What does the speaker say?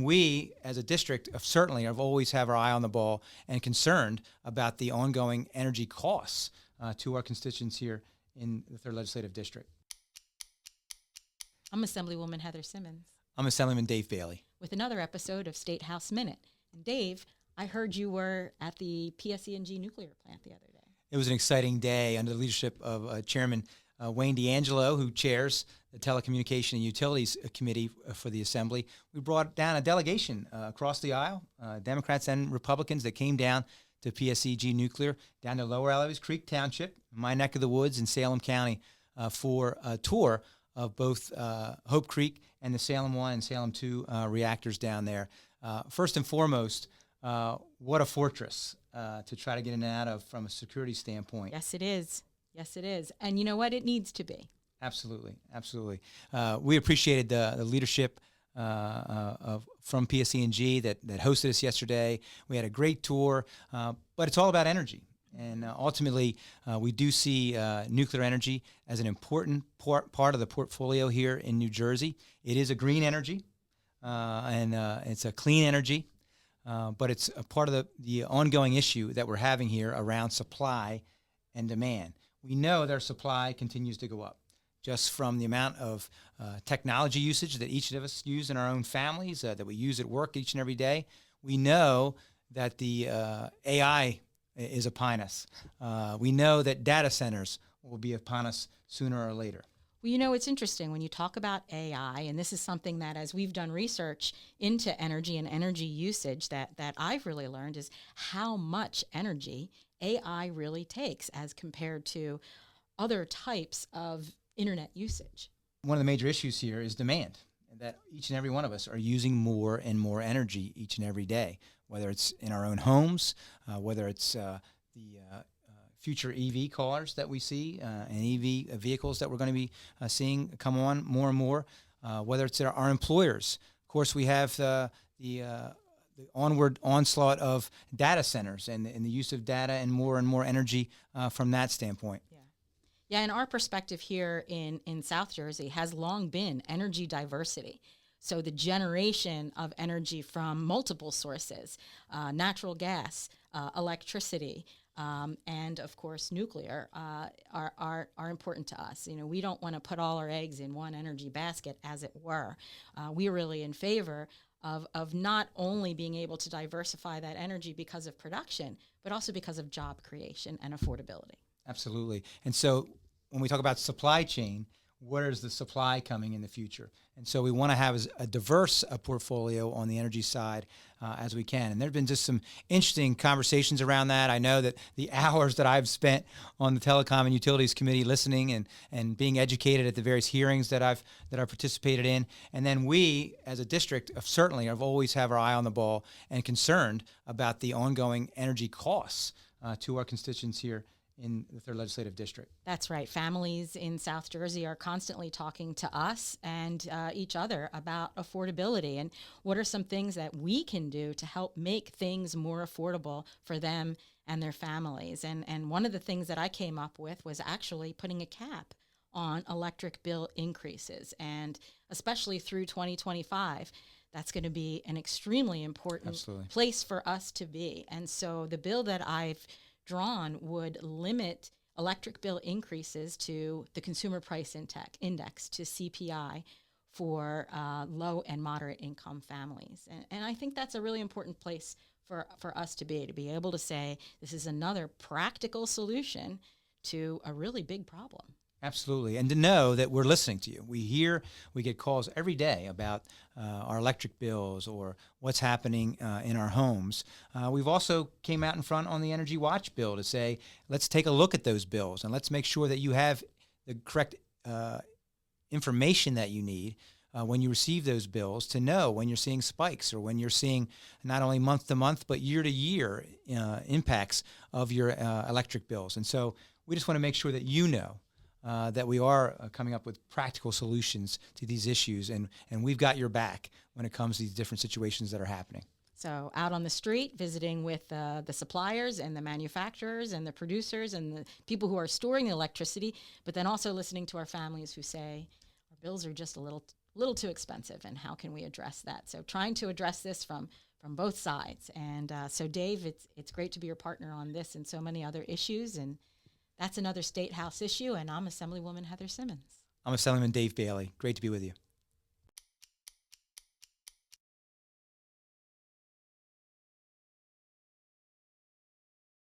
we, as a district, certainly have always have our eye on the ball and concerned about the ongoing energy costs to our constituents here in the 3rd Legislative District. I'm Assemblywoman Heather Simmons. I'm Assemblyman Dave Bailey. With another episode of State House Minute. And Dave, I heard you were at the PSE&G nuclear plant the other day. It was an exciting day under the leadership of Chairman Wayne D'Angelo, who chairs the Telecommunication and Utilities Committee for the Assembly. We brought down a delegation across the aisle, Democrats and Republicans, that came down to PSEG Nuclear, down to Lower Alloys Creek Township, my neck of the woods in Salem County, for a tour of both Hope Creek and the Salem 1 and Salem 2 reactors down there. First and foremost, what a fortress to try to get in and out of from a security standpoint. Yes, it is. Yes, it is. And you know what? It needs to be. Absolutely, absolutely. We appreciated the leadership from PSE&G that hosted us yesterday. We had a great tour, but it's all about energy. And ultimately, we do see nuclear energy as an important part of the portfolio here in New Jersey. It is a green energy, and it's a clean energy, but it's a part of the ongoing issue that we're having here around supply and demand. We know their supply continues to go up just from the amount of technology usage that each of us use in our own families, that we use at work each and every day. We know that the AI is upon us. We know that data centers will be upon us sooner or later. Well, you know, it's interesting when you talk about AI, and this is something that as we've done research into energy and energy usage that I've really learned is how much energy AI really takes as compared to other types of internet usage. One of the major issues here is demand, and that each and every one of us are using more and more energy each and every day, whether it's in our own homes, whether it's the future EV cars that we see and EV vehicles that we're going to be seeing come on more and more, whether it's our employers. Of course, we have the onward onslaught of data centers and the use of data and more energy from that standpoint. Yeah, and our perspective here in South Jersey has long been energy diversity. So the generation of energy from multiple sources, natural gas, electricity, and of course nuclear are important to us. You know, we don't want to put all our eggs in one energy basket, as it were. We're really in favor of not only being able to diversify that energy because of production, but also because of job creation and affordability. Absolutely. And so when we talk about supply chain, where is the supply coming in the future? And so we want to have a diverse portfolio on the energy side as we can. And there have been just some interesting conversations around that. I know that the hours that I've spent on the Telecom and Utilities Committee listening and being educated at the various hearings that I've participated in. And then we, as a district, certainly have always have our eye on the ball and concerned about the ongoing energy costs to our constituents here in the 3rd Legislative District. That's right. Families in South Jersey are constantly talking to us and each other about affordability and what are some things that we can do to help make things more affordable for them and their families. And one of the things that I came up with was actually putting a cap on electric bill increases, and especially through 2025. That's going to be an extremely important place for us to be. And so the bill that I've drawn would limit electric bill increases to the consumer price index, to CPI, for low and moderate income families. And I think that's a really important place for us to be able to say this is another practical solution to a really big problem. Absolutely. And to know that we're listening to you. We get calls every day about our electric bills or what's happening in our homes. We've also came out in front on the Energy Watch bill to say, let's take a look at those bills and let's make sure that you have the correct information that you need when you receive those bills to know when you're seeing spikes or when you're seeing not only month to month but year to year impacts of your electric bills. And so we just want to make sure that you know that we are coming up with practical solutions to these issues, and we've got your back when it comes to these different situations that are happening. So out on the street, visiting with the suppliers and the manufacturers and the producers and the people who are storing the electricity, but then also listening to our families who say, our bills are just a little little too expensive, and how can we address that? So trying to address this from both sides. And so Dave, it's great to be your partner on this and so many other issues. And that's another State House issue. And I'm Assemblywoman Heather Simmons. I'm Assemblyman Dave Bailey. Great to be with you.